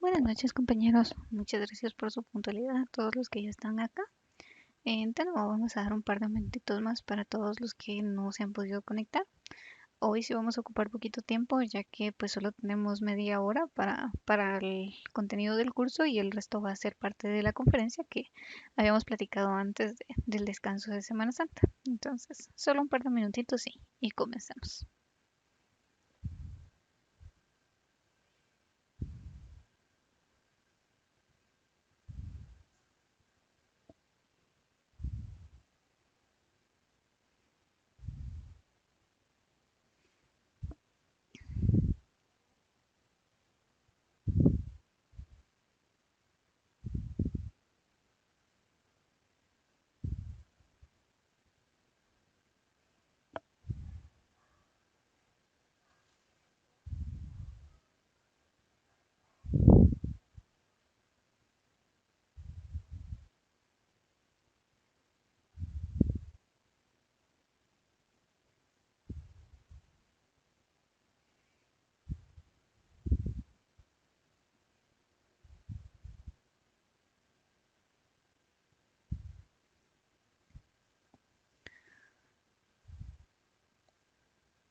Buenas noches, compañeros. Muchas gracias por su puntualidad a todos los que ya están acá. De nuevo, vamos a dar un par de minutitos más para todos los que no se han podido conectar. Hoy sí vamos a ocupar poquito tiempo, ya que pues solo tenemos media hora para el contenido del curso y el resto va a ser parte de la conferencia que habíamos platicado antes del descanso de Semana Santa. Entonces, solo un par de minutitos y comenzamos.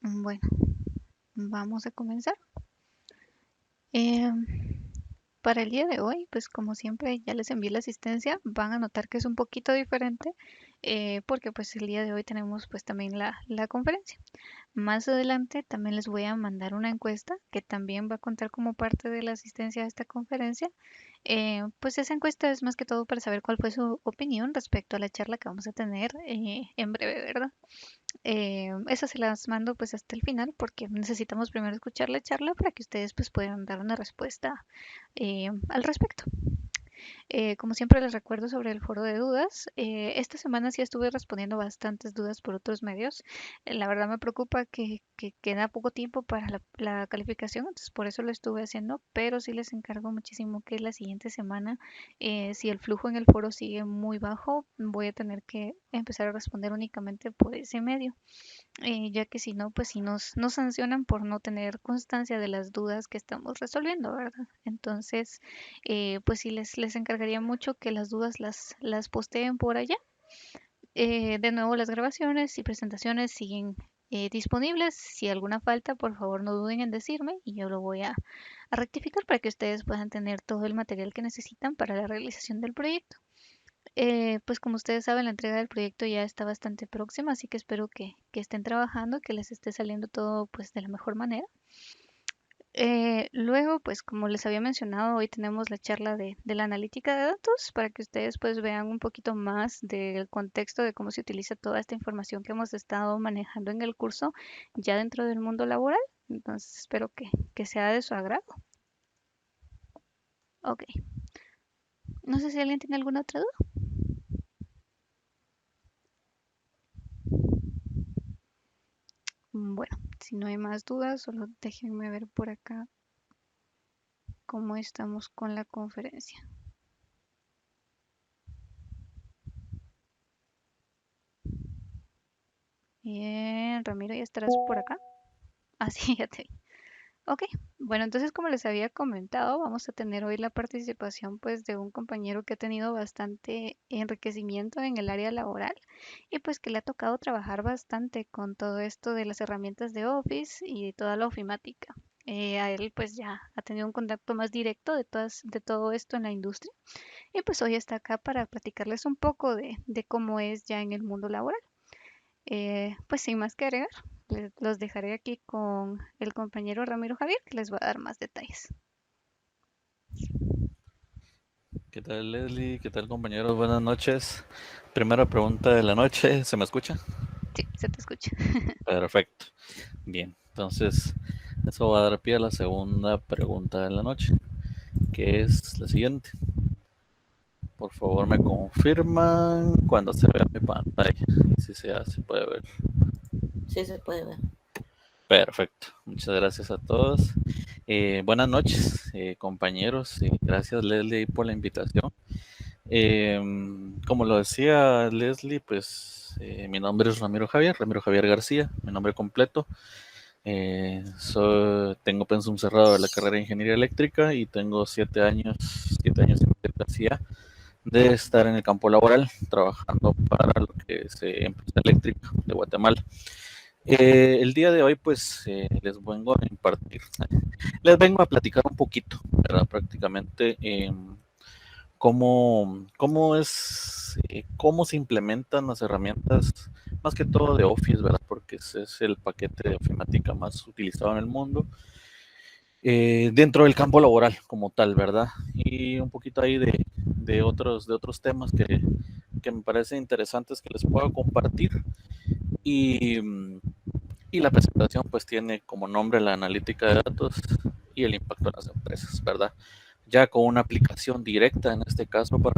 Bueno, vamos a comenzar. Em, para el día de hoy, pues como siempre ya les envié la asistencia, van a notar que es un poquito diferente porque pues el día de hoy tenemos pues también la conferencia. Más adelante también les voy a mandar una encuesta que también va a contar como parte de la asistencia a esta conferencia. Pues esa encuesta es más que todo para saber cuál fue su opinión respecto a la charla que vamos a tener en breve, ¿verdad? Esas se las mando pues hasta el final porque necesitamos primero escuchar la charla para que ustedes pues puedan dar una respuesta al respecto. Como siempre les recuerdo sobre el foro de dudas. Esta semana sí estuve respondiendo bastantes dudas por otros medios. La verdad me preocupa que queda poco tiempo para la calificación, entonces por eso lo estuve haciendo, pero sí les encargo muchísimo que la siguiente semana, si el flujo en el foro sigue muy bajo, voy a tener que empezar a responder únicamente por ese medio, ya que si no, pues sí nos sancionan por no tener constancia de las dudas que estamos resolviendo, ¿verdad? Entonces, pues sí les encargaría mucho que las dudas las posteen por allá. De nuevo, las grabaciones y presentaciones siguen disponibles. Si alguna falta, por favor no duden en decirme y yo lo voy a rectificar para que ustedes puedan tener todo el material que necesitan para la realización del proyecto. Pues como ustedes saben, la entrega del proyecto ya está bastante próxima, así que espero que estén trabajando, que les esté saliendo todo pues de la mejor manera. Luego, pues como les había mencionado, hoy tenemos la charla de la analítica de datos para que ustedes pues vean un poquito más del contexto de cómo se utiliza toda esta información que hemos estado manejando en el curso ya dentro del mundo laboral. Entonces espero que sea de su agrado. Ok, no sé si alguien tiene alguna otra duda. Bueno, si no hay más dudas, solo déjenme ver por acá cómo estamos con la conferencia. Bien, Ramiro, ¿ya estarás por acá? Ah, sí, ya te vi. Ok, bueno, entonces como les había comentado, vamos a tener hoy la participación pues de un compañero que ha tenido bastante enriquecimiento en el área laboral y pues que le ha tocado trabajar bastante con todo esto de las herramientas de Office y de toda la ofimática. A él pues ya ha tenido un contacto más directo de todo esto en la industria y pues hoy está acá para platicarles un poco de cómo es ya en el mundo laboral. Pues sin más que agregar, los dejaré aquí con el compañero Ramiro Javier, que les va a dar más detalles. ¿Qué tal, Leslie? ¿Qué tal, compañeros? Buenas noches. Primera pregunta de la noche, ¿se me escucha? Sí, se te escucha. Perfecto. Bien, entonces eso va a dar pie a la segunda pregunta de la noche, que es la siguiente. Por favor, me confirman cuando se vea mi pantalla. Si se puede ver. Sí, se puede ver. Perfecto. Muchas gracias a todos. Buenas noches, compañeros. Gracias, Leslie, por la invitación. Como lo decía Leslie, pues mi nombre es Ramiro Javier García, mi nombre completo. Tengo pensum cerrado de la carrera de Ingeniería Eléctrica y tengo 7 años y medio casi ya de estar en el campo laboral, trabajando para lo que es Empresa Eléctrica de Guatemala. El día de hoy, pues, les vengo a platicar un poquito, ¿verdad? Prácticamente cómo se implementan las herramientas, más que todo de Office, ¿verdad? Porque ese es el paquete de ofimática más utilizado en el mundo, dentro del campo laboral como tal, ¿verdad? Y un poquito ahí de otros temas que me parecen interesantes que les puedo compartir. Y, y la presentación pues tiene como nombre la analítica de datos y el impacto en las empresas, ¿verdad? Ya con una aplicación directa en este caso para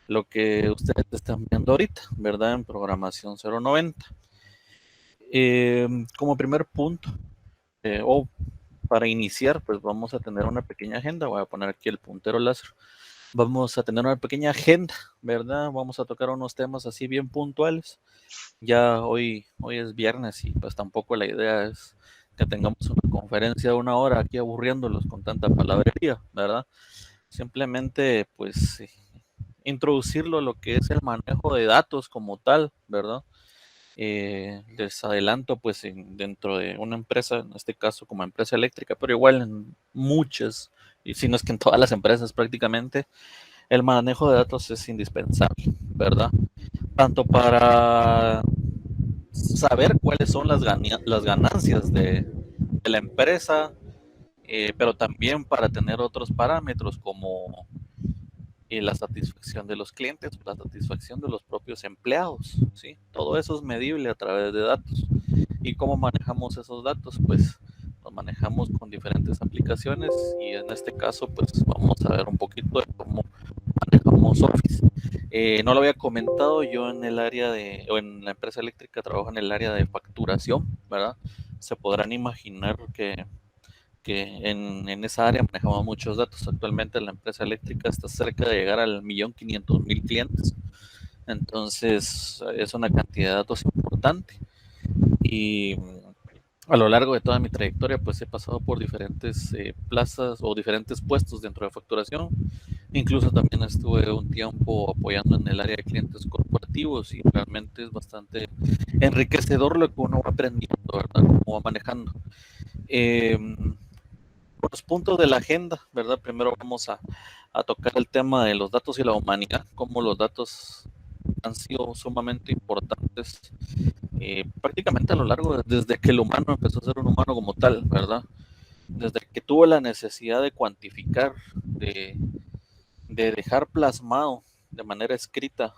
lo que ustedes están viendo ahorita, ¿verdad? En programación 090. Como primer punto, o para iniciar, pues vamos a tener una pequeña agenda. Voy a poner aquí el puntero láser. Vamos a tener una pequeña agenda, ¿verdad? Vamos a tocar unos temas así bien puntuales. Ya hoy es viernes y pues tampoco la idea es que tengamos una conferencia de 1 hora aquí aburriéndolos con tanta palabrería, ¿verdad? Simplemente pues introducirlo a lo que es el manejo de datos como tal, ¿verdad? Les adelanto, pues dentro de una empresa, en este caso como empresa eléctrica, pero igual en muchas, y si no es que en todas las empresas prácticamente, el manejo de datos es indispensable, ¿verdad? Tanto para saber cuáles son las ganancias de la empresa, pero también para tener otros parámetros como la satisfacción de los clientes, la satisfacción de los propios empleados, ¿sí? Todo eso es medible a través de datos. ¿Y cómo manejamos esos datos? Pues los manejamos con diferentes aplicaciones y en este caso pues vamos a ver un poquito de cómo manejamos Office. No lo había comentado, yo en el área o en la empresa eléctrica trabajo en el área de facturación, ¿verdad? Se podrán imaginar que en esa área manejamos muchos datos. Actualmente la empresa eléctrica está cerca de llegar al 1.500.000 clientes. Entonces es una cantidad de datos importante. Y a lo largo de toda mi trayectoria, pues he pasado por diferentes plazas o diferentes puestos dentro de facturación. Incluso también estuve un tiempo apoyando en el área de clientes corporativos y realmente es bastante enriquecedor lo que uno va aprendiendo, ¿verdad? Cómo va manejando. Los puntos de la agenda, ¿verdad? Primero vamos a tocar el tema de los datos y la humanidad, cómo los datos han sido sumamente importantes prácticamente a lo largo desde que el humano empezó a ser un humano como tal, ¿verdad? Desde que tuvo la necesidad de cuantificar, de dejar plasmado de manera escrita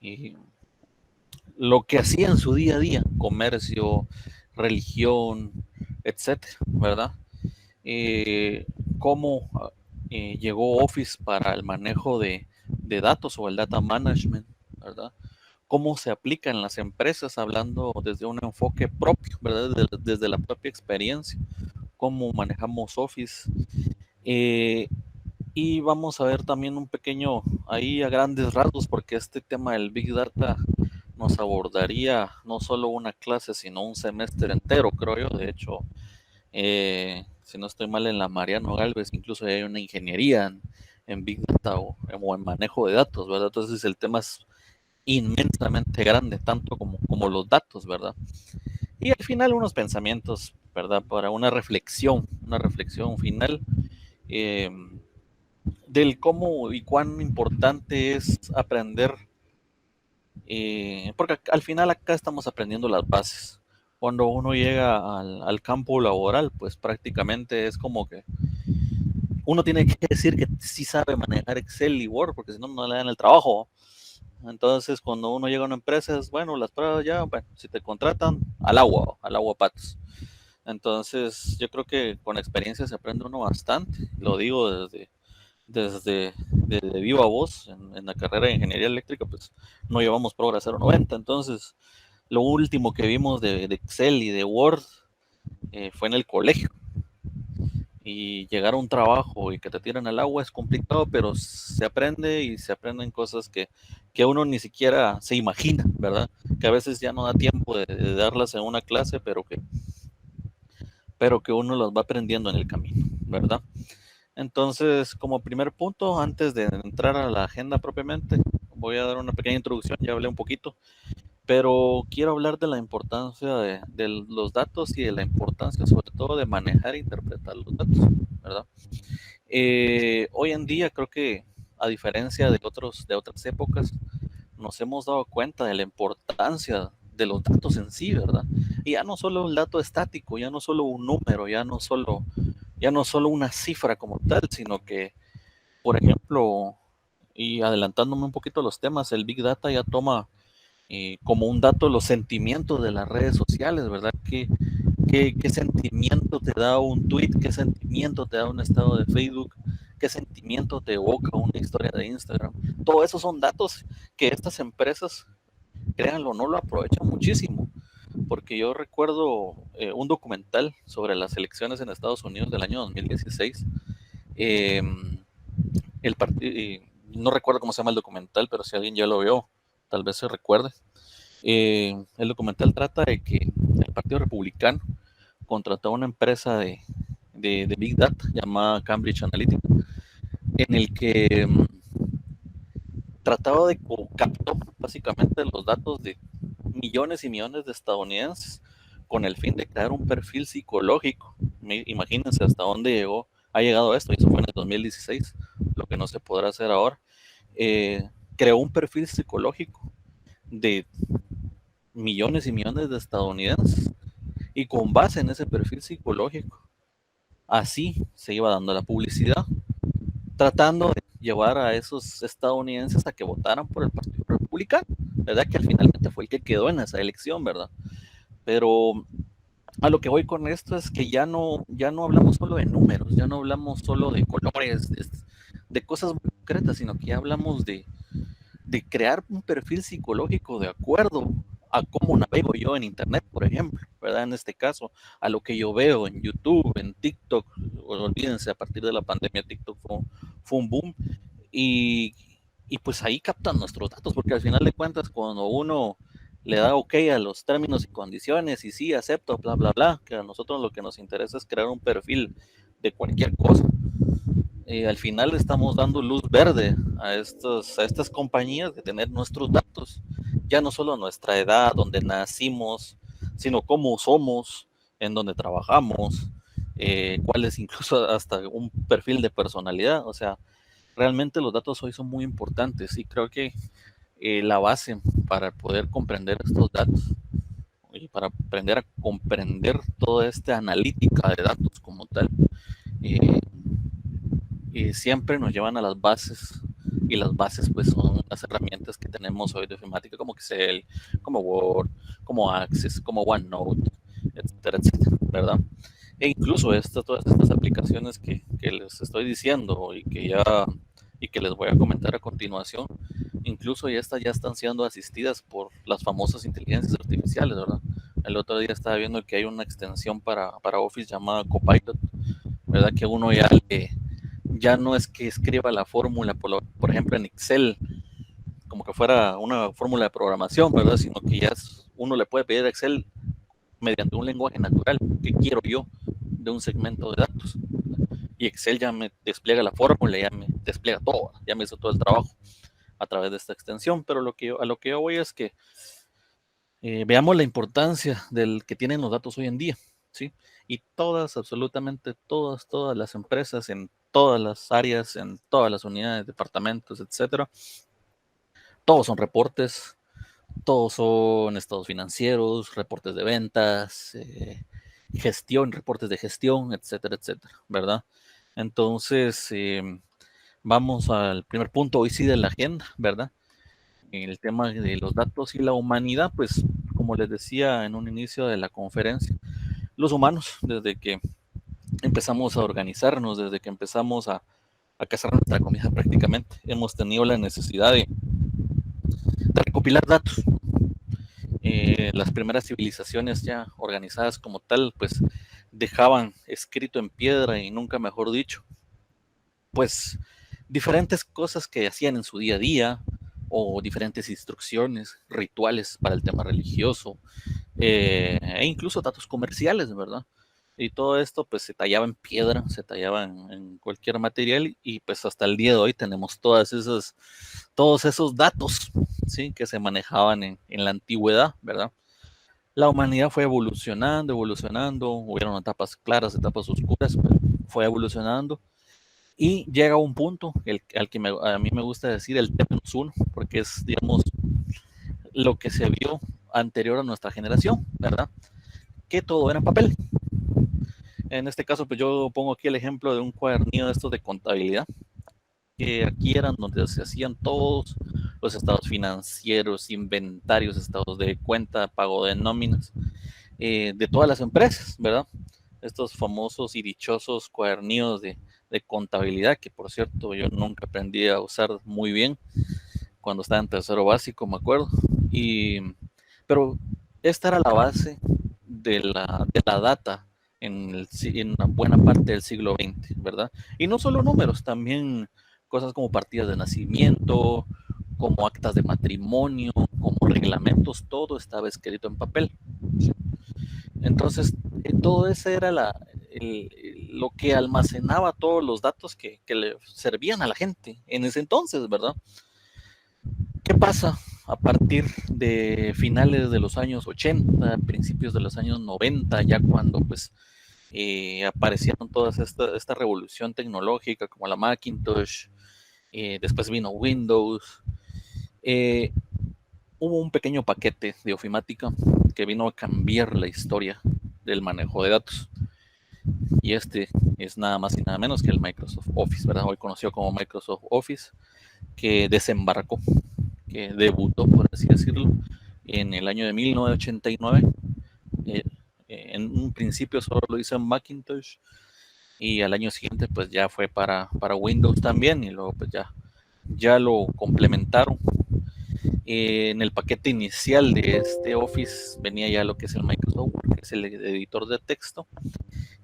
y lo que hacía en su día a día, comercio, religión, etcétera, ¿verdad? Cómo llegó Office para el manejo de datos o el data management, ¿verdad? Cómo se aplica en las empresas, hablando desde un enfoque propio, ¿verdad? Desde la propia experiencia, cómo manejamos Office. Y vamos a ver también un pequeño, ahí a grandes rasgos, porque este tema del Big Data nos abordaría no solo una clase, sino un semestre entero, creo yo. De hecho, si no estoy mal, en la Mariano Galvez incluso hay una ingeniería en Big Data o en manejo de datos, ¿verdad? Entonces el tema es inmensamente grande, tanto como los datos, ¿verdad? Y al final unos pensamientos, ¿verdad? Para una reflexión final eh, del cómo y cuán importante es aprender, porque al final acá estamos aprendiendo las bases. Cuando uno llega al campo laboral, pues prácticamente es como que uno tiene que decir que sí sabe manejar Excel y Word, porque si no, no le dan el trabajo. Entonces, cuando uno llega a una empresa, es bueno, las pruebas ya, bueno, si te contratan, al agua patos. Entonces, yo creo que con experiencia se aprende uno bastante. Lo digo desde viva voz. En la carrera de ingeniería eléctrica, pues no llevamos Progress 090. Entonces, lo último que vimos de Excel y de Word fue en el colegio. Y llegar a un trabajo y que te tiren al agua es complicado, pero se aprende y se aprenden cosas que uno ni siquiera se imagina, ¿verdad? Que a veces ya no da tiempo de darlas en una clase, pero que uno las va aprendiendo en el camino, ¿verdad? Entonces, como primer punto, antes de entrar a la agenda propiamente, voy a dar una pequeña introducción, ya hablé un poquito, pero quiero hablar de la importancia de los datos y de la importancia sobre todo de manejar e interpretar los datos, ¿verdad? Hoy en día creo que a diferencia de otras épocas, nos hemos dado cuenta de la importancia de los datos en sí, ¿verdad? Y ya no solo el dato estático, ya no solo un número, ya no solo una cifra como tal, sino que, por ejemplo, y adelantándome un poquito a los temas, el Big Data ya toma como un dato los sentimientos de las redes sociales, ¿verdad? ¿Qué sentimiento te da un tweet? ¿Qué sentimiento te da un estado de Facebook? ¿Qué sentimiento te evoca una historia de Instagram? Todo eso son datos que estas empresas, créanlo, no lo aprovechan muchísimo. Porque yo recuerdo un documental sobre las elecciones en Estados Unidos del año 2016. Eh, el partido, no recuerdo cómo se llama el documental, pero si alguien ya lo vio, tal vez se recuerde. El documental trata de que el Partido Republicano contrató a una empresa de Big Data llamada Cambridge Analytica, en el que trataba de captar básicamente los datos millones y millones de estadounidenses con el fin de crear un perfil psicológico. Imagínense hasta dónde ha llegado esto, y eso fue en el 2016, lo que no se podrá hacer ahora. Creó un perfil psicológico de millones y millones de estadounidenses, y con base en ese perfil psicológico, así se iba dando la publicidad, tratando de llevar a esos estadounidenses a que votaran por el Partido Republicano, ¿verdad? Que finalmente fue el que quedó en esa elección, ¿verdad? Pero a lo que voy con esto es que ya no hablamos solo de números, ya no hablamos solo de colores, de cosas muy concretas, sino que ya hablamos de crear un perfil psicológico de acuerdo a cómo navego yo en internet, por ejemplo, ¿verdad? En este caso, a lo que yo veo en YouTube, en TikTok. Olvídense, a partir de la pandemia TikTok fue un boom, y pues ahí captan nuestros datos, porque al final de cuentas, cuando uno le da ok a los términos y condiciones y sí, acepto, bla, bla, bla, que a nosotros lo que nos interesa es crear un perfil de cualquier cosa. Al final estamos dando luz verde a estas compañías de tener nuestros datos, ya no solo nuestra edad, donde nacimos, sino cómo somos, en dónde trabajamos, cuál es incluso hasta un perfil de personalidad. O sea, realmente los datos hoy son muy importantes, y creo que la base para poder comprender estos datos y para aprender a comprender toda esta analítica de datos como tal, eh, y siempre nos llevan a las bases, y las bases pues son las herramientas que tenemos hoy de ofimática, como Excel, como Word, como Access, como OneNote, etcétera, etcétera, ¿verdad? E incluso todas estas aplicaciones que les estoy diciendo y que les voy a comentar a continuación, incluso estas ya están siendo asistidas por las famosas inteligencias artificiales, ¿verdad? El otro día estaba viendo que hay una extensión para Office llamada Copilot, ¿verdad? Que uno ya no es que escriba la fórmula, por ejemplo, en Excel, como que fuera una fórmula de programación, ¿verdad? Sino que uno le puede pedir a Excel mediante un lenguaje natural, que quiero yo de un segmento de datos. Y Excel ya me despliega la fórmula, ya me despliega todo, ya me hizo todo el trabajo a través de esta extensión. Pero a lo que yo voy es que veamos la importancia del que tienen los datos hoy en día, ¿sí? Y absolutamente todas las empresas, en todas las áreas, en todas las unidades, departamentos, etcétera, todos son reportes, todos son estados financieros, reportes de ventas, reportes de gestión, etcétera, etcétera, ¿verdad? Entonces, vamos al primer punto hoy sí de la agenda, ¿verdad? El tema de los datos y la humanidad, pues como les decía en un inicio de la conferencia, los humanos, desde que empezamos a organizarnos, desde que empezamos a cazar nuestra comida prácticamente, hemos tenido la necesidad de recopilar datos. Las primeras civilizaciones ya organizadas como tal, pues dejaban escrito en piedra, y nunca mejor dicho, pues diferentes cosas que hacían en su día a día, o diferentes instrucciones, rituales para el tema religioso, e incluso datos comerciales, ¿verdad? Y todo esto pues se tallaba en piedra, se tallaba en cualquier material, y pues hasta el día de hoy tenemos todos esos datos, ¿sí? Que se manejaban en la antigüedad, ¿verdad? La humanidad fue evolucionando, hubieron etapas claras, etapas oscuras, pero fue evolucionando, y llega un punto al que a mí me gusta decir el T-1, porque es, digamos, lo que se vio anterior a nuestra generación, ¿verdad? Que todo era en papel. En este caso, pues yo pongo aquí el ejemplo de un cuadernillo de estos de contabilidad, que aquí eran donde se hacían todos los estados financieros, inventarios, estados de cuenta, pago de nóminas, de todas las empresas, ¿verdad? Estos famosos y dichosos cuadernillos de contabilidad, que por cierto yo nunca aprendí a usar muy bien cuando estaba en tercero básico, me acuerdo. Pero esta era la base de la data en una buena parte del siglo XX, ¿verdad? Y no solo números, también cosas como partidas de nacimiento, como actas de matrimonio, como reglamentos, todo estaba escrito en papel. Entonces, todo eso era lo que almacenaba todos los datos que le servían a la gente en ese entonces, ¿verdad? ¿Qué pasa a partir de finales de los años 80, principios de los años 90, ya cuando pues aparecieron todas esta revolución tecnológica como la Macintosh, después vino Windows, hubo un pequeño paquete de ofimática que vino a cambiar la historia del manejo de datos. Y este es nada más y nada menos que el Microsoft Office, ¿verdad? Hoy conocido como Microsoft Office, que desembarcó, que debutó, por así decirlo, en el año de 1989. En un principio solo lo hizo en Macintosh y al año siguiente pues ya fue para Windows también y luego pues ya lo complementaron. En el paquete inicial de este Office venía ya lo que es el Microsoft Word, que es el editor de texto,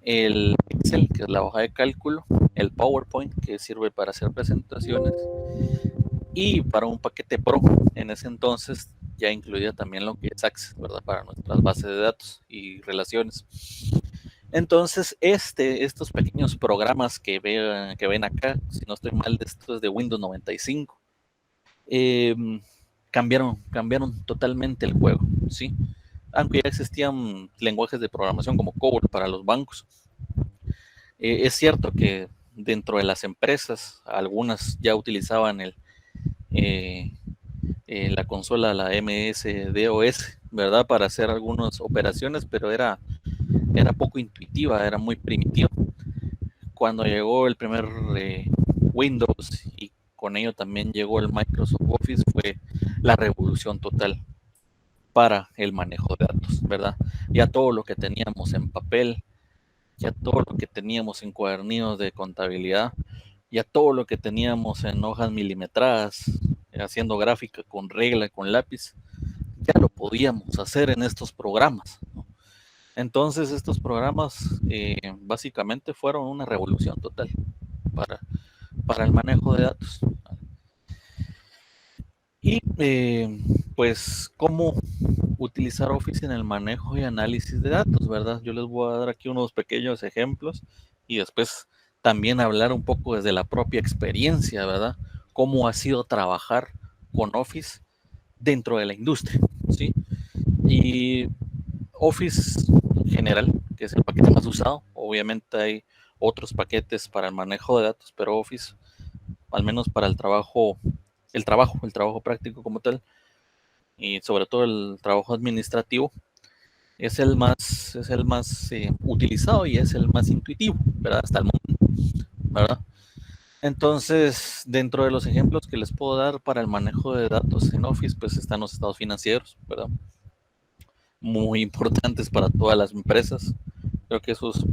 el Excel, que es la hoja de cálculo, el PowerPoint, que sirve para hacer presentaciones, y para un paquete Pro, en ese entonces ya incluía también lo que es Access, ¿verdad? Para nuestras bases de datos y relaciones. Entonces, estos pequeños programas que ven acá, si no estoy mal, esto es de Windows 95, cambiaron totalmente el juego, ¿sí? Aunque ya existían lenguajes de programación como COBOL para los bancos. Es cierto que dentro de las empresas, algunas ya utilizaban la consola, la MS-DOS, ¿verdad? Para hacer algunas operaciones, pero era poco intuitiva, era muy primitiva. Cuando llegó el primer Windows y con ello también llegó el Microsoft Office, fue la revolución total para el manejo de datos, ¿verdad? Ya todo lo que teníamos en papel, ya todo lo que teníamos en cuadernillos de contabilidad, ya todo lo que teníamos en hojas milimetradas, haciendo gráfica con regla, con lápiz, ya lo podíamos hacer en estos programas, ¿no? Entonces estos programas básicamente fueron una revolución total para el manejo de datos. Y pues cómo utilizar Office en el manejo y análisis de datos, ¿verdad? Yo les voy a dar aquí unos pequeños ejemplos y después también hablar un poco desde la propia experiencia, ¿verdad? Cómo ha sido trabajar con Office dentro de la industria, ¿sí? Y Office en general, que es el paquete más usado, obviamente hay otros paquetes para el manejo de datos, pero Office, al menos para el trabajo práctico como tal, y sobre todo el trabajo administrativo, es el más utilizado y es el más intuitivo, ¿verdad? Hasta el momento, ¿verdad? Entonces, dentro de los ejemplos que les puedo dar para el manejo de datos en Office, pues están los estados financieros, ¿verdad? Muy importantes para todas las empresas. Creo que eso es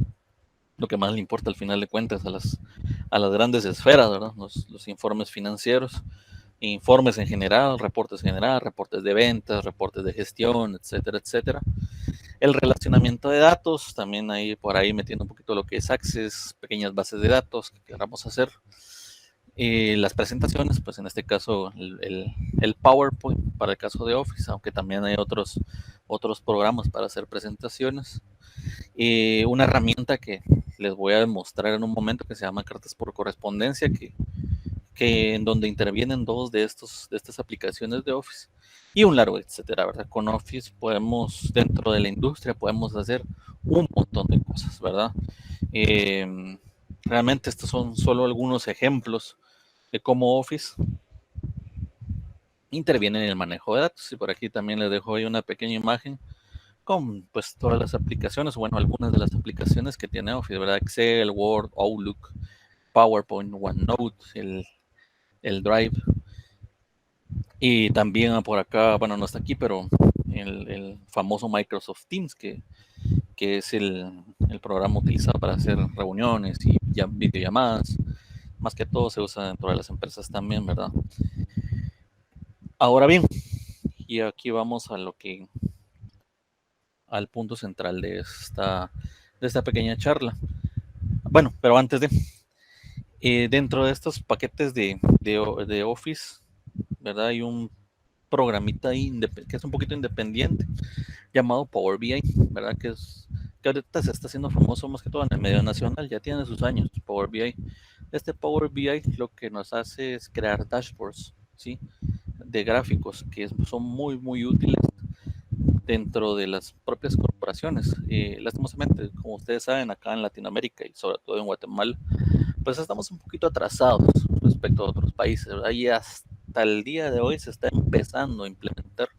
lo que más le importa al final de cuentas a las grandes esferas, ¿verdad? Los informes financieros, informes en general, reportes de ventas, reportes de gestión, etcétera, etcétera. El relacionamiento de datos, también ahí por ahí metiendo un poquito lo que es Access, pequeñas bases de datos que queramos hacer. Las presentaciones, pues en este caso el PowerPoint para el caso de Office, aunque también hay otros programas para hacer presentaciones. Una herramienta que les voy a demostrar en un momento que se llama cartas por correspondencia, que en donde intervienen dos de estas aplicaciones de Office y un largo etcétera, ¿verdad? Con Office podemos, dentro de la industria, podemos hacer un montón de cosas, ¿verdad? Realmente estos son solo algunos ejemplos de cómo Office interviene en el manejo de datos. Y por aquí también les dejo ahí una pequeña imagen con pues todas las aplicaciones, bueno, algunas de las aplicaciones que tiene Office, ¿verdad? Excel, Word, Outlook, PowerPoint, OneNote, el Drive. Y también por acá, bueno, no está aquí, pero el famoso Microsoft Teams, que es el programa utilizado para hacer reuniones y videollamadas. Más que todo se usa dentro de las empresas también, ¿verdad? Ahora bien, y aquí vamos al punto central de esta pequeña charla. Bueno, pero antes dentro de estos paquetes de Office, ¿verdad? Hay un programita ahí que es un poquito independiente llamado Power BI, ¿verdad? Que ahorita se está haciendo famoso más que todo en el medio nacional, ya tiene sus años Power BI. Este Power BI lo que nos hace es crear dashboards, ¿sí? de gráficos que son muy, muy útiles dentro de las propias corporaciones. Lastimosamente, como ustedes saben, acá en Latinoamérica y sobre todo en Guatemala, pues estamos un poquito atrasados respecto a otros países, ¿verdad? Y hasta el día de hoy se está empezando a implementar,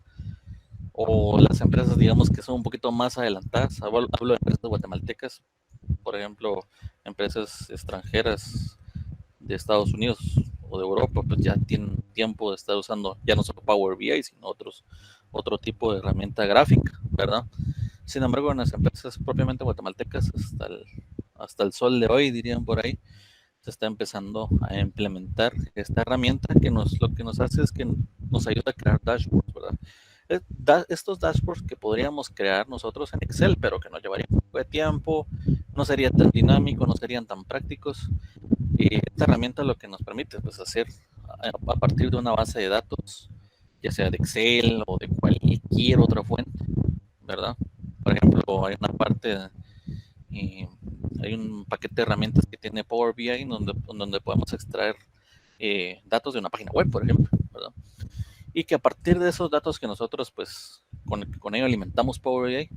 o las empresas, digamos, que son un poquito más adelantadas. Hablo de empresas guatemaltecas, por ejemplo, empresas extranjeras de Estados Unidos o de Europa, pues ya tienen tiempo de estar usando ya no solo Power BI, sino otro tipo de herramienta gráfica, ¿verdad? Sin embargo, en las empresas propiamente guatemaltecas, hasta el sol de hoy, dirían por ahí, se está empezando a implementar esta herramienta que lo que nos hace es que nos ayuda a crear dashboards, ¿verdad? Estos dashboards que podríamos crear nosotros en Excel, pero que nos llevaría un poco de tiempo, no sería tan dinámico, no serían tan prácticos. Y esta herramienta lo que nos permite pues hacer a partir de una base de datos, ya sea de Excel o de cualquier otra fuente, ¿verdad? Por ejemplo, hay una parte, hay un paquete de herramientas que tiene Power BI donde podemos extraer datos de una página web, por ejemplo, ¿verdad? Y que a partir de esos datos que nosotros pues con ello alimentamos Power BI,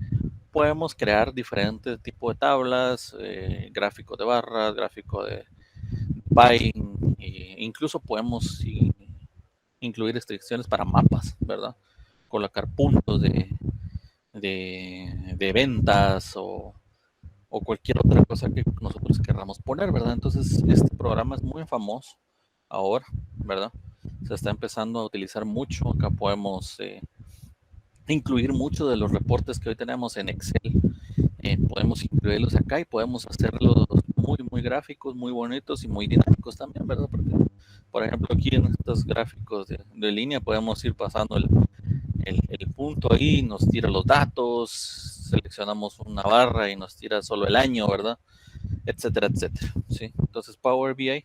podemos crear diferentes tipos de tablas, gráficos de barras, gráfico de buying, incluso podemos incluir restricciones para mapas, ¿verdad? Colocar puntos de ventas o cualquier otra cosa que nosotros querramos poner, ¿verdad? Entonces, este programa es muy famoso ahora, ¿verdad? Se está empezando a utilizar mucho. Acá podemos incluir muchos de los reportes que hoy tenemos en Excel. Podemos incluirlos acá y podemos hacerlos muy, muy gráficos, muy bonitos y muy dinámicos también, ¿verdad? Porque, por ejemplo, aquí en estos gráficos de línea podemos ir pasando el punto ahí, nos tira los datos, seleccionamos una barra y nos tira solo el año, ¿verdad? Etcétera, etcétera, ¿sí? Entonces Power BI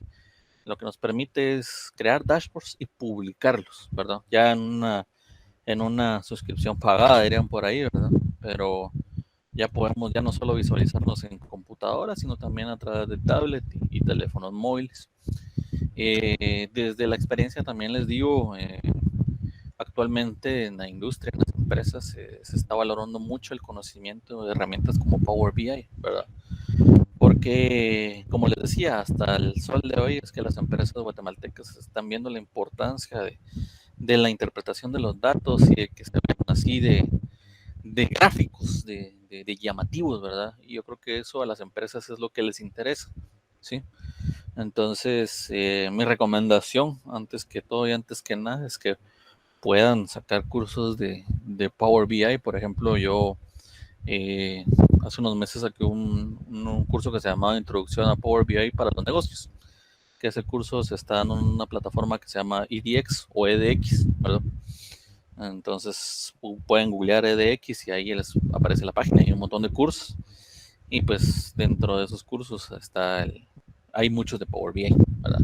lo que nos permite es crear dashboards y publicarlos, ¿verdad? Ya en una suscripción pagada, dirían por ahí, ¿verdad? Pero ya podemos ya no solo visualizarnos en computadoras, sino también a través de tablet y teléfonos móviles. Desde la experiencia también les digo, actualmente en la industria, en las empresas, se está valorando mucho el conocimiento de herramientas como Power BI, ¿verdad? Porque, como les decía, hasta el sol de hoy es que las empresas guatemaltecas están viendo la importancia de la interpretación de los datos y de que se vean así de gráficos, de llamativos, ¿verdad? Y yo creo que eso a las empresas es lo que les interesa, ¿sí? Entonces, mi recomendación, antes que todo y antes que nada, es que puedan sacar cursos de Power BI. Por ejemplo, yo hace unos meses saqué un curso que se llamaba Introducción a Power BI para los negocios, que ese curso se está en una plataforma que se llama EDX o EDX, ¿verdad? Entonces pueden googlear EDX y ahí les aparece la página y un montón de cursos. Y pues dentro de esos cursos hay muchos de Power BI, ¿verdad?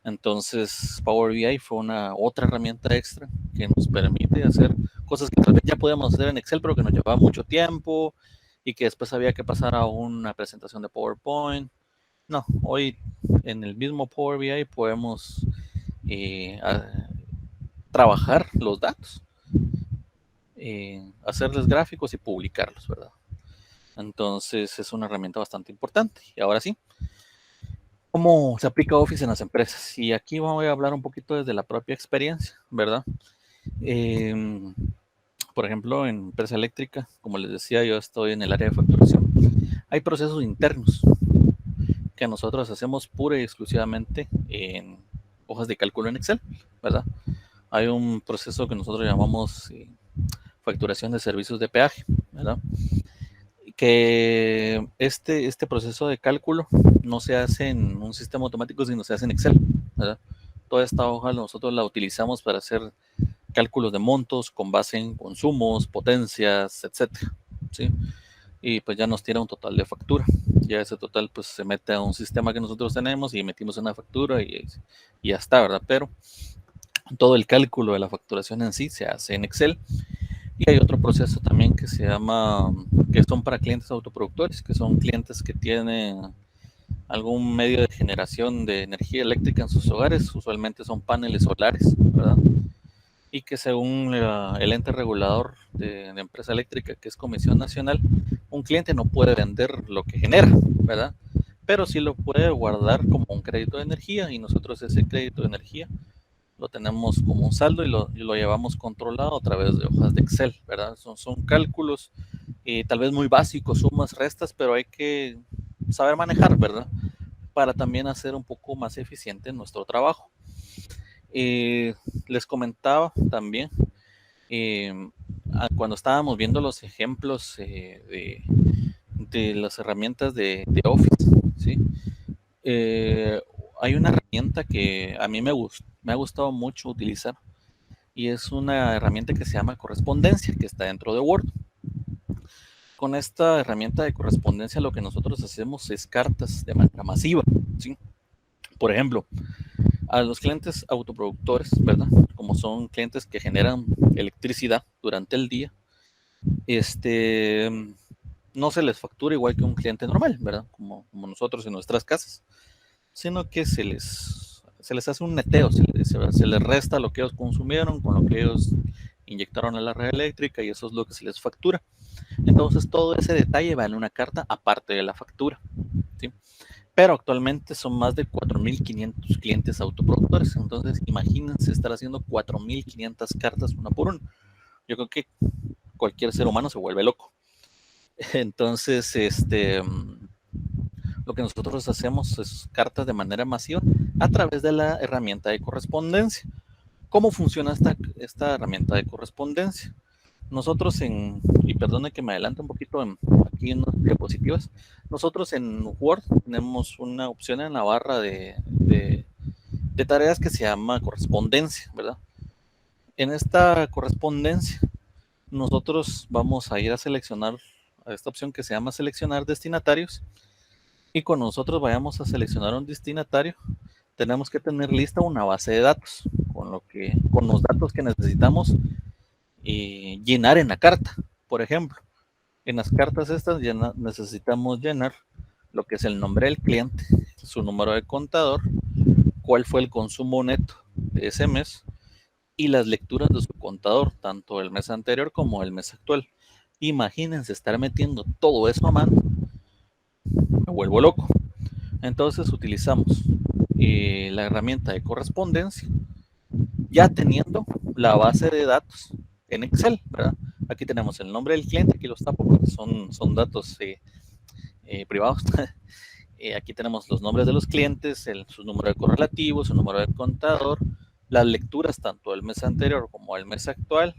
Entonces Power BI fue otra herramienta extra que nos permite hacer cosas que tal vez ya podíamos hacer en Excel, pero que nos llevaba mucho tiempo y que después había que pasar a una presentación de PowerPoint. No, hoy en el mismo Power BI podemos trabajar los datos, hacerles gráficos y publicarlos, ¿verdad? Entonces es una herramienta bastante importante. Y ahora sí, ¿cómo se aplica Office en las empresas? Y aquí voy a hablar un poquito desde la propia experiencia, ¿verdad? Por ejemplo, en empresa eléctrica, como les decía, yo estoy en el área de facturación. Hay procesos internos que nosotros hacemos pura y exclusivamente en hojas de cálculo en Excel, ¿verdad? Hay un proceso que nosotros llamamos facturación de servicios de peaje, ¿verdad? Que este proceso de cálculo no se hace en un sistema automático, sino se hace en Excel, ¿verdad? Toda esta hoja nosotros la utilizamos para hacer cálculos de montos con base en consumos, potencias, etcétera, ¿sí? Y pues ya nos tira un total de factura. Ya ese total pues se mete a un sistema que nosotros tenemos y metimos una factura y ya está, ¿verdad? Pero todo el cálculo de la facturación en sí se hace en Excel. Y hay otro proceso también que se llama, que son para clientes autoproductores, que son clientes que tienen algún medio de generación de energía eléctrica en sus hogares, usualmente son paneles solares, ¿verdad? y que según el ente regulador de empresa eléctrica, que es Comisión Nacional, un cliente no puede vender lo que genera, ¿verdad? Pero sí lo puede guardar como un crédito de energía, y nosotros ese crédito de energía lo tenemos como un saldo y lo llevamos controlado a través de hojas de Excel, ¿verdad? Son cálculos tal vez muy básicos, sumas, restas, pero hay que saber manejar, ¿verdad? Para también hacer un poco más eficiente nuestro trabajo. Les comentaba también, cuando estábamos viendo los ejemplos de las herramientas de Office, ¿sí? Hay una herramienta que a mí me ha gustado mucho utilizar, y es una herramienta que se llama correspondencia, que está dentro de Word. Con esta herramienta de correspondencia lo que nosotros hacemos es cartas de manera masiva, ¿sí? Por ejemplo, a los clientes autoproductores, ¿verdad? Como son clientes que generan electricidad durante el día, no se les factura igual que un cliente normal, ¿verdad? Como nosotros en nuestras casas, sino que se les hace un neteo, se les resta lo que ellos consumieron con lo que ellos inyectaron a la red eléctrica, y eso es lo que se les factura. Entonces todo ese detalle va en una carta aparte de la factura, ¿sí? Pero actualmente son más de 4.500 clientes autoproductores. Entonces imagínense estar haciendo 4.500 cartas una por una. Yo creo que cualquier ser humano se vuelve loco. Entonces, lo que nosotros hacemos es cartas de manera masiva a través de la herramienta de correspondencia. ¿Cómo funciona esta herramienta de correspondencia? Nosotros y perdone que me adelante un poquito aquí en las diapositivas, nosotros en Word tenemos una opción en la barra de tareas que se llama correspondencia, ¿verdad? En esta correspondencia, nosotros vamos a ir a seleccionar a esta opción que se llama seleccionar destinatarios, y cuando nosotros vayamos a seleccionar un destinatario, tenemos que tener lista una base de datos con los datos que necesitamos llenar en la carta. Por ejemplo, en las cartas estas necesitamos llenar lo que es el nombre del cliente, su número de contador, cuál fue el consumo neto de ese mes y las lecturas de su contador, tanto el mes anterior como el mes actual. Imagínense estar metiendo todo eso a mano, me vuelvo loco. Entonces utilizamos la herramienta de correspondencia, ya teniendo la base de datos en Excel, ¿verdad? Aquí tenemos el nombre del cliente, aquí los tapo porque son datos privados. Aquí tenemos los nombres de los clientes, su número de correlativo, su número de contador, las lecturas tanto del mes anterior como del mes actual,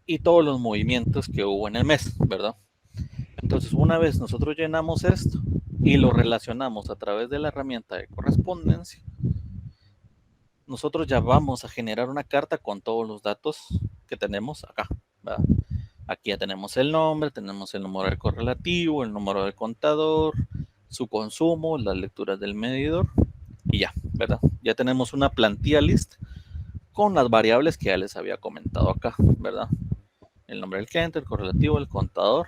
y todos los movimientos que hubo en el mes, ¿verdad? Entonces, una vez nosotros llenamos esto y lo relacionamos a través de la herramienta de correspondencia, nosotros ya vamos a generar una carta con todos los datos que tenemos acá, ¿verdad? Aquí ya tenemos el nombre, tenemos el número de correlativo, el número de contador, su consumo, las lecturas del medidor, y ya, ¿verdad? Ya tenemos una plantilla lista con las variables que ya les había comentado acá, ¿verdad? El nombre del cliente, el correlativo, el contador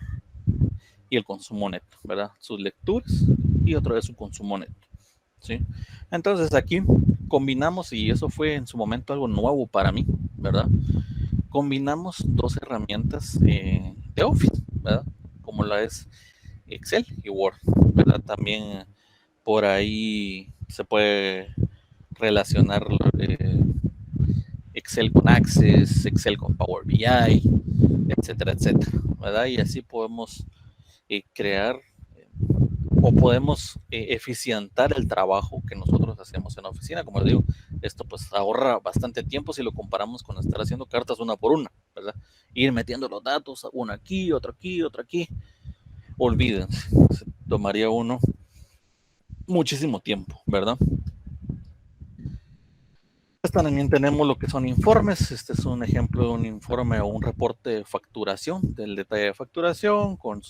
y el consumo neto, ¿verdad? Sus lecturas y otra vez su consumo neto, ¿sí? Entonces aquí combinamos, y eso fue en su momento algo nuevo para mí, ¿verdad? Combinamos dos herramientas de Office, ¿verdad? Como la es Excel y Word, ¿verdad? También por ahí se puede relacionar Excel con Access, Excel con Power BI, etcétera, etcétera, ¿verdad? Y así podemos crear o podemos eficientar el trabajo que nosotros hacemos en la oficina. Como les digo, esto pues ahorra bastante tiempo si lo comparamos con estar haciendo cartas una por una, ¿verdad? Ir metiendo los datos, uno aquí, otro aquí, otro aquí. Olvídense, se tomaría uno muchísimo tiempo, ¿verdad? Pues también tenemos lo que son informes. Este es un ejemplo de un informe o un reporte de facturación, del detalle de facturación, con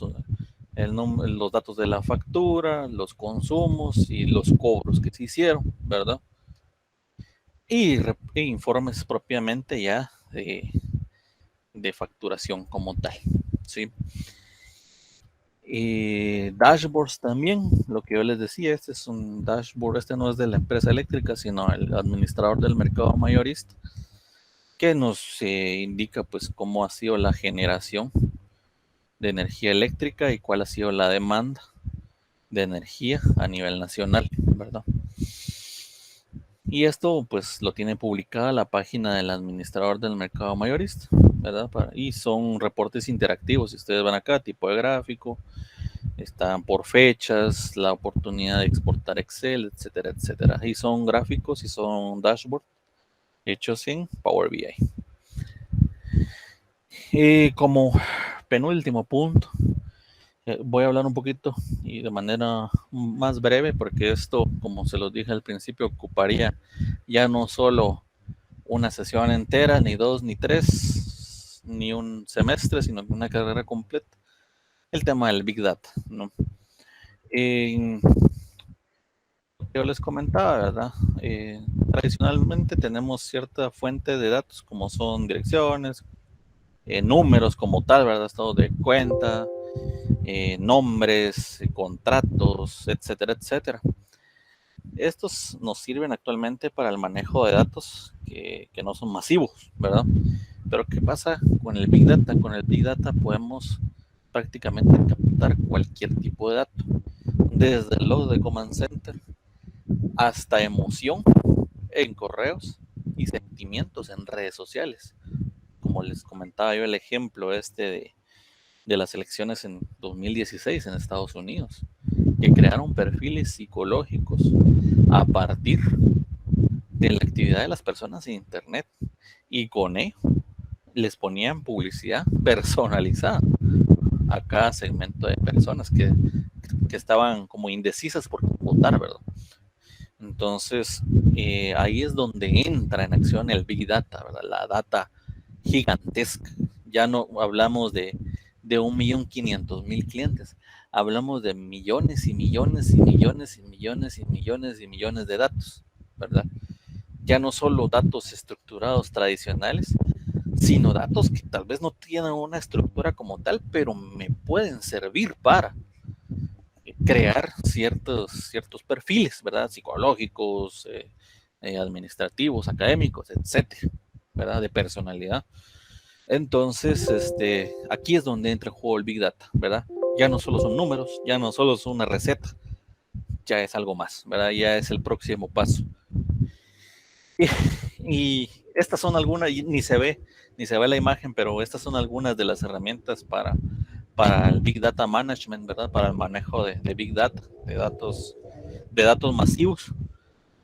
los datos de la factura, los consumos y los cobros que se hicieron, ¿verdad? Y informes propiamente ya de facturación como tal, ¿sí? Dashboards también, lo que yo les decía, este es un dashboard, este no es de la empresa eléctrica, sino el administrador del mercado mayorista, que nos indica pues cómo ha sido la generación de energía eléctrica y cuál ha sido la demanda de energía a nivel nacional, ¿verdad? Y esto pues lo tiene publicada la página del administrador del mercado mayorista, ¿verdad? Y son reportes interactivos. Si ustedes van acá, tipo de gráfico, están por fechas, la oportunidad de exportar Excel, etcétera, etcétera. Y son gráficos y son dashboards hechos en Power BI. Y como penúltimo punto, voy a hablar un poquito y de manera más breve, porque esto, como se los dije al principio, ocuparía ya no solo una sesión entera, ni dos, ni tres, ni un semestre, sino una carrera completa. El tema del Big Data, ¿no? Yo les comentaba, ¿verdad? Tradicionalmente tenemos cierta fuente de datos, como son direcciones, números como tal, ¿verdad? Estados de cuenta, nombres, contratos, etcétera, etcétera. Estos nos sirven actualmente para el manejo de datos que no son masivos, ¿verdad? Pero ¿qué pasa con el Big Data? Con el Big Data podemos prácticamente captar cualquier tipo de dato, desde el log de Command Center hasta emoción en correos y sentimientos en redes sociales. Como les comentaba yo el ejemplo de las elecciones en 2016 en Estados Unidos, que crearon perfiles psicológicos a partir de la actividad de las personas en Internet y con ello les ponían publicidad personalizada a cada segmento de personas que estaban como indecisas por votar, ¿verdad? Entonces, ahí es donde entra en acción el Big Data, ¿verdad? La data gigantesca. Ya no hablamos de 1.500.000 clientes, hablamos de millones y millones y millones y millones y millones y millones de datos, ¿verdad? Ya no solo datos estructurados tradicionales, sino datos que tal vez no tienen una estructura como tal, pero me pueden servir para crear ciertos perfiles, ¿verdad? Psicológicos, administrativos, académicos, etcétera, ¿verdad? De personalidad. Entonces, aquí es donde entra en juego el Big Data, ¿verdad? Ya no solo son números, ya no solo es una receta, ya es algo más, ¿verdad? Ya es el próximo paso. Y estas son algunas, ni se ve la imagen, pero estas son algunas de las herramientas para el Big Data Management, ¿verdad? Para el manejo de Big Data, de datos masivos.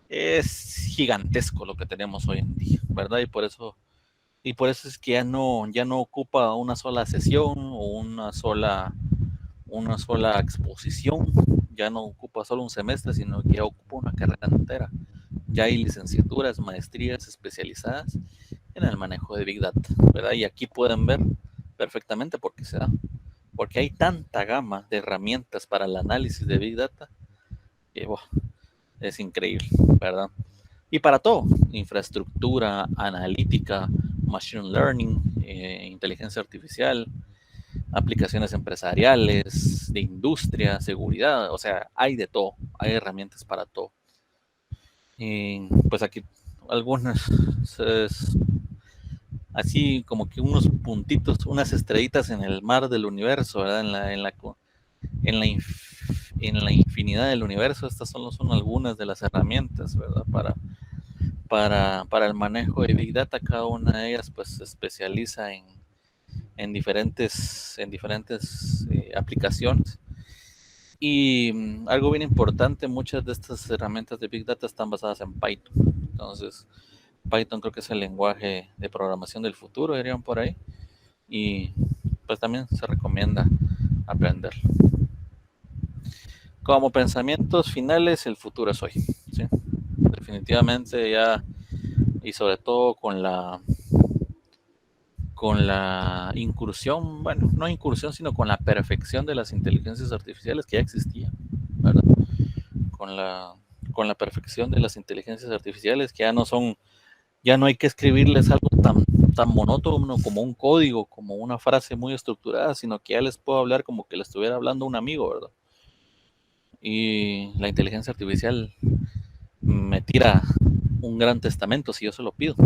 Es gigantesco lo que tenemos hoy en día, ¿verdad? Y por eso es que ya no ocupa una sola sesión o una sola exposición, ya no ocupa solo un semestre, sino que ya ocupa una carrera entera. Ya hay licenciaturas, maestrías especializadas en el manejo de Big Data, ¿verdad? Y aquí pueden ver perfectamente por qué se da. Porque hay tanta gama de herramientas para el análisis de Big Data que es increíble, ¿verdad? Y para todo, infraestructura, analítica, machine learning, inteligencia artificial, aplicaciones empresariales, de industria, seguridad, o sea, hay de todo, hay herramientas para todo. Y pues aquí algunas, así como que unos puntitos, unas estrellitas en el mar del universo, ¿verdad? En la infinidad del universo, estas son algunas de las herramientas, ¿verdad? Para el manejo de Big Data, cada una de ellas pues se especializa en diferentes aplicaciones. Y algo bien importante, muchas de estas herramientas de Big Data están basadas en Python. Entonces, Python creo que es el lenguaje de programación del futuro, dirían por ahí. Y pues también se recomienda aprenderlo. Como pensamientos finales, el futuro es hoy, ¿sí? Definitivamente ya, y sobre todo con la incursión, bueno, no incursión, sino con la perfección de las inteligencias artificiales que ya existían, ¿verdad? Con la perfección de las inteligencias artificiales que ya no hay que escribirles algo tan monótono como un código, como una frase muy estructurada, sino que ya les puedo hablar como que le estuviera hablando a un amigo, ¿verdad? Y la inteligencia artificial me tira un gran testamento si yo se lo pido.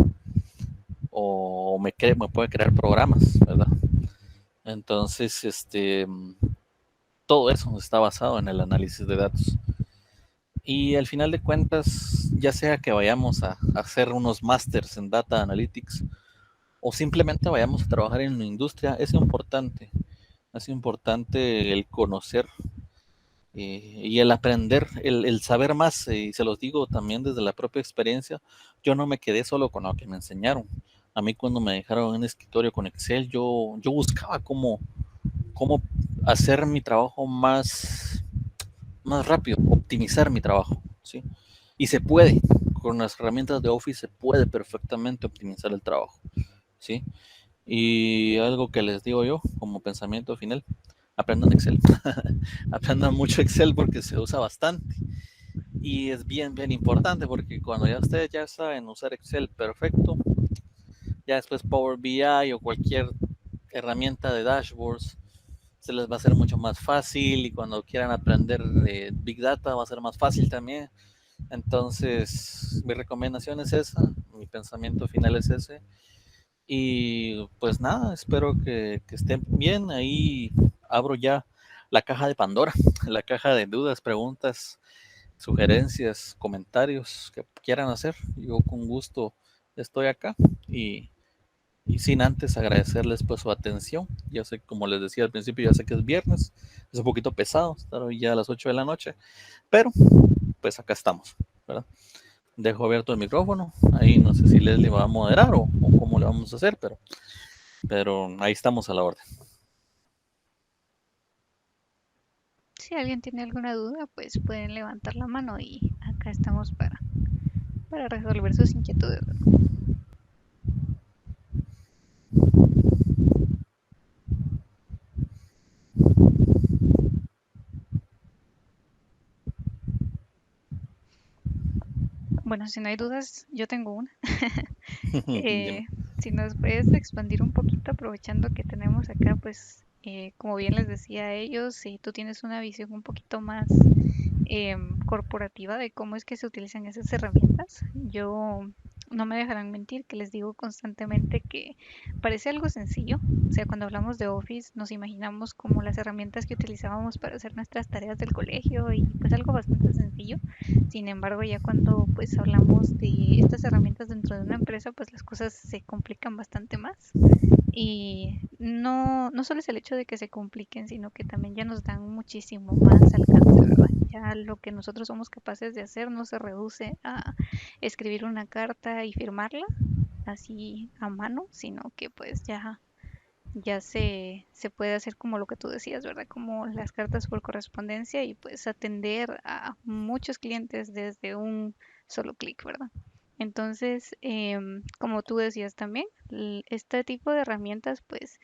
o me puede crear programas, ¿verdad? Entonces, todo eso está basado en el análisis de datos. Y al final de cuentas, ya sea que vayamos a hacer unos másters en Data Analytics o simplemente vayamos a trabajar en la industria, es importante el conocer y el aprender, el saber más, y se los digo también desde la propia experiencia. Yo no me quedé solo con lo que me enseñaron. A mí cuando me dejaron en un escritorio con Excel, yo buscaba cómo hacer mi trabajo más rápido, optimizar mi trabajo, ¿sí? Y se puede, con las herramientas de Office se puede perfectamente optimizar el trabajo, ¿sí? Y algo que les digo yo como pensamiento final, aprendan Excel. Aprendan mucho Excel porque se usa bastante. Y es bien importante porque cuando ya ustedes ya saben usar Excel perfecto, ya después Power BI o cualquier herramienta de dashboards se les va a hacer mucho más fácil, y cuando quieran aprender Big Data va a ser más fácil también. Entonces, mi recomendación es esa, mi pensamiento final es ese. Y pues nada, espero que estén bien. Ahí abro ya la caja de Pandora, la caja de dudas, preguntas, sugerencias, comentarios que quieran hacer. Yo con gusto estoy acá, y sin antes agradecerles pues su atención. Ya sé, como les decía al principio, ya sé que es viernes, es un poquito pesado estar hoy ya a las 8 de la noche, pero pues acá estamos, ¿verdad? Dejo abierto el micrófono, ahí no sé si Leslie va a moderar o cómo le vamos a hacer, pero ahí estamos a la orden. Si alguien tiene alguna duda, pues pueden levantar la mano y acá estamos para resolver sus inquietudes. Bueno, si no hay dudas, yo tengo una. Si nos puedes expandir un poquito, aprovechando que tenemos acá, pues, como bien les decía a ellos, si tú tienes una visión un poquito más corporativa de cómo es que se utilizan esas herramientas. Yo no me dejarán mentir que les digo constantemente que parece algo sencillo. O sea, cuando hablamos de Office nos imaginamos como las herramientas que utilizábamos para hacer nuestras tareas del colegio y pues algo bastante sencillo. Sin embargo, ya cuando pues hablamos de estas herramientas dentro de una empresa, pues las cosas se complican bastante más. Y no solo es el hecho de que se compliquen, sino que también ya nos dan muchísimo más alcance, ¿verdad? Ya lo que nosotros somos capaces de hacer no se reduce a escribir una carta y firmarla así a mano, sino que pues ya se puede hacer como lo que tú decías, ¿verdad? Como las cartas por correspondencia y pues atender a muchos clientes desde un solo clic, ¿verdad? Entonces, como tú decías también, este tipo de herramientas, pues,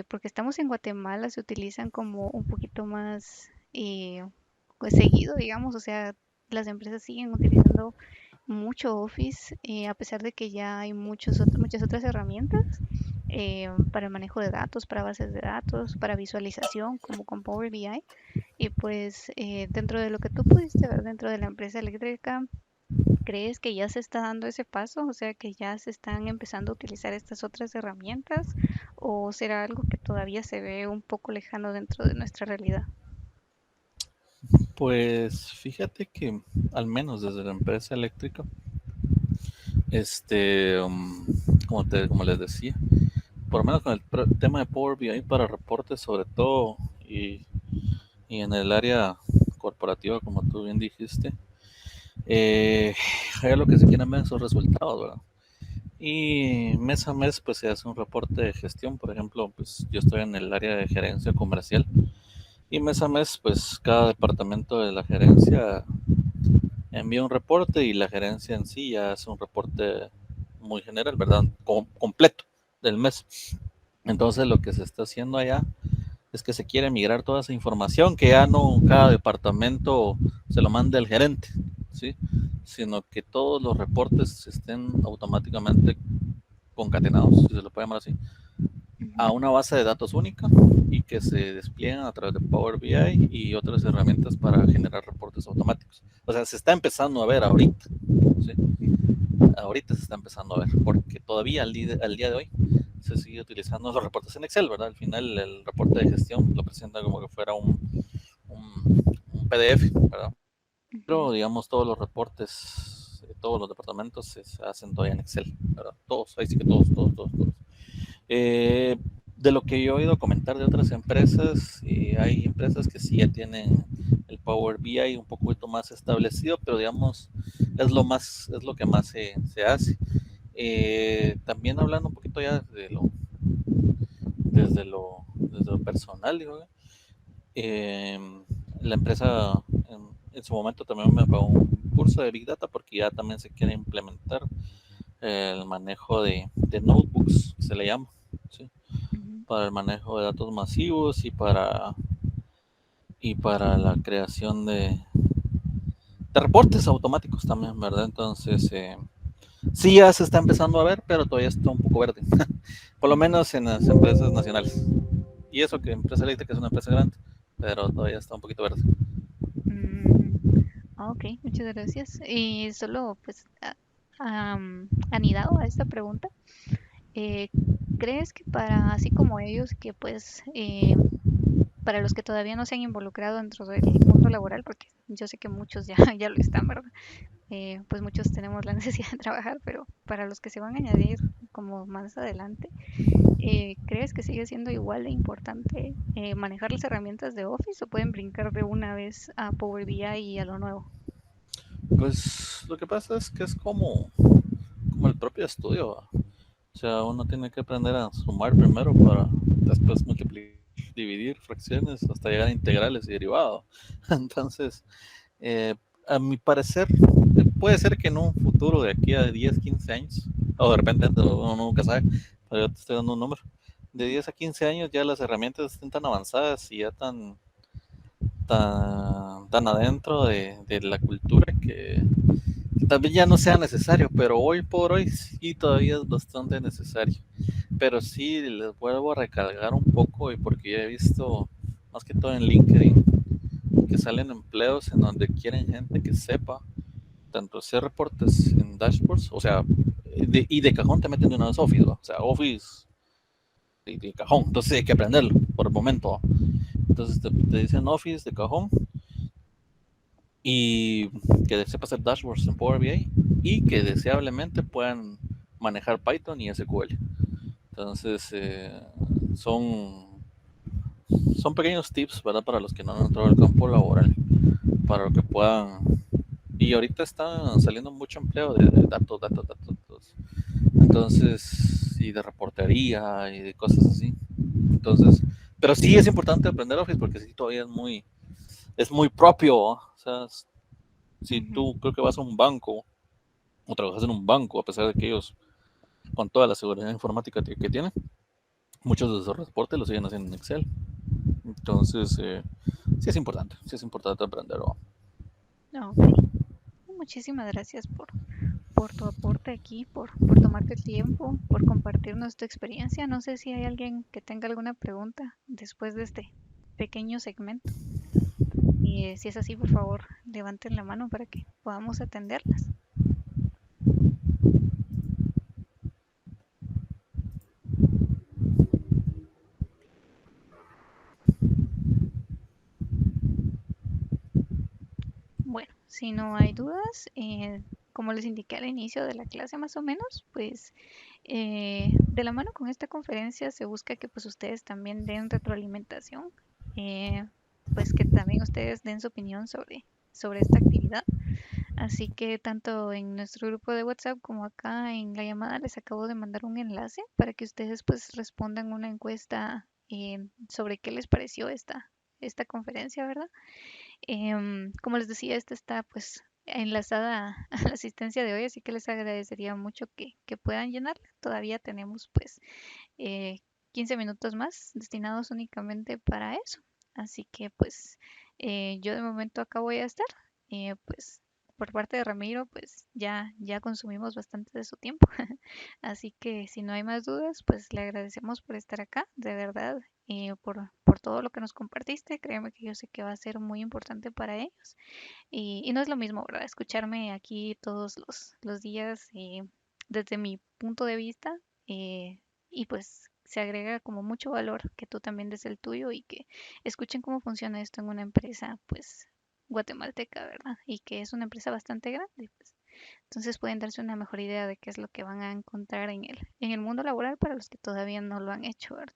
porque estamos en Guatemala, se utilizan como un poquito más pues, seguido, digamos, o sea, las empresas siguen utilizando mucho Office, a pesar de que ya hay muchas otras herramientas para el manejo de datos, para bases de datos, para visualización, como con Power BI. Y pues dentro de lo que tú pudiste ver dentro de la empresa eléctrica, ¿crees que ya se está dando ese paso? O sea, que ya se están empezando a utilizar estas otras herramientas, ¿o será algo que todavía se ve un poco lejano dentro de nuestra realidad? Pues fíjate que al menos desde la empresa eléctrica, como les decía, por lo menos con el tema de Power BI para reportes sobre todo, y en el área corporativa, como tú bien dijiste, lo que se quieren ver son resultados, ¿verdad? Y mes a mes pues se hace un reporte de gestión. Por ejemplo, pues yo estoy en el área de gerencia comercial, y mes a mes pues cada departamento de la gerencia envía un reporte, y la gerencia en sí ya hace un reporte muy general, ¿verdad? Completo del mes. Entonces lo que se está haciendo allá es que se quiere migrar toda esa información, que ya no cada departamento se lo mande el gerente, ¿sí? Sino que todos los reportes estén automáticamente concatenados, si se lo puede llamar así, a Ujú. una base de datos única, y que se desplieguen a través de Power BI y otras herramientas para generar reportes automáticos. O sea, se está empezando a ver ahorita, ¿sí? ahorita se está empezando a ver, porque todavía al día de hoy se sigue utilizando los reportes en Excel, ¿verdad? Al final el reporte de gestión lo presenta como que fuera un PDF, ¿verdad? Pero Ujú. digamos todos los reportes de todos los departamentos se hacen todavía en Excel, ¿verdad? Todos, ahí sí que todos, todos, todos, todos. Eh, de lo que yo he oído comentar de otras empresas, hay empresas que sí ya tienen el Power BI un poquito más establecido, pero digamos es lo que más se hace. También hablando un poquito ya desde lo personal, digo, eh, la empresa en su momento también me pagó un curso de Big Data porque ya también se quiere implementar el manejo de notebooks, se le llama, ¿sí? Ujú. Para el manejo de datos masivos y para la creación de reportes automáticos también, ¿verdad? Entonces, sí ya se está empezando a ver, pero todavía está un poco verde, por lo Ujú. menos en las empresas nacionales. Y eso que empresa eléctrica es una empresa grande, pero todavía está un poquito verde. Mm, ok, muchas gracias. Y solo pues anidado a esta pregunta, eh, ¿crees que para así como ellos que pues para los que todavía no se han involucrado dentro del mundo laboral, porque yo sé que muchos ya, ya lo están, ¿verdad? Pues muchos tenemos la necesidad de trabajar, pero para los que se van a añadir como más adelante, ¿crees que sigue siendo igual de importante manejar las herramientas de Office o pueden brincar de una vez a Power BI y a lo nuevo? Pues lo que pasa es que es como el propio estudio, ¿va? O sea, uno tiene que aprender a sumar primero para después multiplicar, dividir fracciones hasta llegar a integrales y derivados. Entonces, eh, a mi parecer, puede ser que en un futuro de aquí a 10 15 años, o de repente uno nunca sabe, pero yo te estoy dando un número, de 10 a 15 años ya las herramientas estén tan avanzadas y ya tan adentro de la cultura que tal vez ya no sea necesario, pero hoy por hoy sí todavía es bastante necesario. Pero sí les vuelvo a recargar un poco y porque ya he visto más que todo en LinkedIn que salen empleos en donde quieren gente que sepa tanto hacer reportes en dashboards, o sea, y de cajón te meten de una vez Office, ¿va? O sea, Office de cajón, entonces hay que aprenderlo por el momento, ¿va? Entonces te dicen Office de cajón y que sepa hacer dashboards en Power BI y que deseablemente puedan manejar Python y SQL. Entonces, son, son pequeños tips, ¿verdad? Para los que no han entrado al campo laboral, para lo que puedan. Y ahorita está saliendo mucho empleo de datos, datos, datos, datos. Entonces, y de reportería y de cosas así. Entonces, pero sí es importante aprender Office porque sí todavía es muy propio, ¿no? O sea, si Ujú. tú creo que vas a un banco o trabajas en un banco, a pesar de que ellos, con toda la seguridad informática que tienen, muchos de esos reportes los siguen haciendo en Excel. Entonces, sí es importante aprenderlo. Ok, muchísimas gracias por tu aporte aquí, por tomarte el tiempo, por compartirnos tu experiencia. No sé si hay alguien que tenga alguna pregunta después de este pequeño segmento. Y si es así, por favor, levanten la mano para que podamos atenderlas. Bueno, si no hay dudas, como les indiqué al inicio de la clase más o menos, pues de la mano con esta conferencia se busca que pues ustedes también den retroalimentación, eh, pues que también ustedes den su opinión sobre esta actividad. Así que tanto en nuestro grupo de WhatsApp como acá en la llamada les acabo de mandar un enlace para que ustedes pues respondan una encuesta sobre qué les pareció esta conferencia, ¿verdad? Como les decía, esta está pues enlazada a la asistencia de hoy, así que les agradecería mucho que puedan llenarla. Todavía tenemos pues eh, 15 minutos más destinados únicamente para eso. Así que pues yo de momento acá voy a estar. Pues por parte de Ramiro, pues ya consumimos bastante de su tiempo. Así que si no hay más dudas, pues le agradecemos por estar acá, de verdad. por todo lo que nos compartiste. Créeme que yo sé que va a ser muy importante para ellos. Y no es lo mismo, ¿verdad? Escucharme aquí todos los días desde mi punto de vista y pues se agrega como mucho valor que tú también des el tuyo y que escuchen cómo funciona esto en una empresa pues guatemalteca, ¿verdad? Y que es una empresa bastante grande, pues. Entonces pueden darse una mejor idea de qué es lo que van a encontrar en el mundo laboral para los que todavía no lo han hecho, ¿verdad?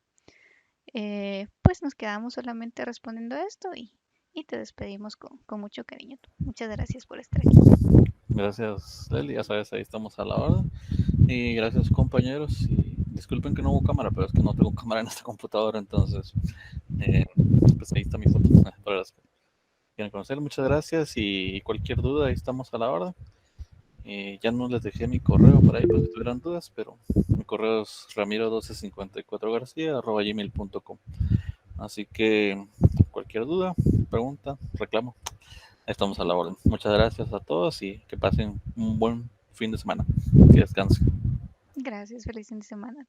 Pues nos quedamos solamente respondiendo a esto y te despedimos con mucho cariño. Muchas gracias por estar aquí. Gracias, Leli. Ya sabes, ahí estamos a la orden. Y gracias, compañeros. Y disculpen que no hubo cámara, pero es que no tengo cámara en esta computadora, entonces, eh, pues ahí está mi foto. Para los que quieran conocer, muchas gracias. Y cualquier duda, ahí estamos a la orden. Ya no les dejé mi correo por ahí, pues si tuvieran dudas, pero mi correo es ramiro1254garcía@gmail.com. Así que cualquier duda, pregunta, reclamo, estamos a la orden. Muchas gracias a todos y que pasen un buen fin de semana. Que descansen. Gracias, feliz fin de semana.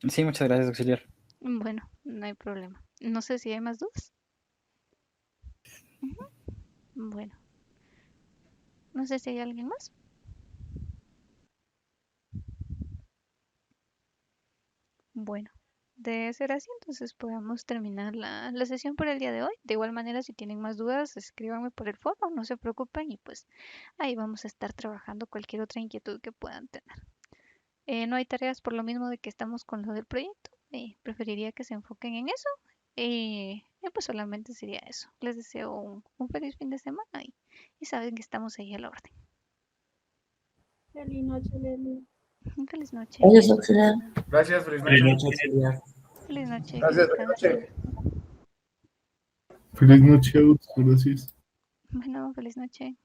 Sí, muchas gracias, auxiliar. Bueno, no hay problema. No sé si hay más dudas. Ujú. Bueno, no sé si hay alguien más. Bueno, de ser así, entonces podemos terminar la sesión por el día de hoy. De igual manera, si tienen más dudas, escríbanme por el foro, no se preocupen y pues ahí vamos a estar trabajando cualquier otra inquietud que puedan tener. No hay tareas por lo mismo de que estamos con lo del proyecto. Preferiría que se enfoquen en eso. Y pues solamente sería eso. Les deseo un feliz fin de semana y saben que estamos ahí a la orden. Feliz noche, Leli. Feliz noche. Gracias, auxiliar. Gracias, feliz Feliz noche. noche, auxiliar. Feliz noche. Que Gracias, feliz descansen. noche. Feliz noche, Aus, gracias. Bueno, feliz noche.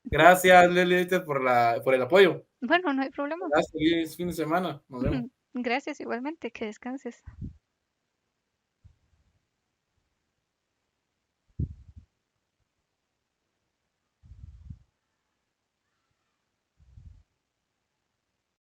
Gracias, Leli, por el apoyo. Bueno, no hay problema. Gracias, feliz fin de semana. Nos vemos. Gracias igualmente. Que descanses.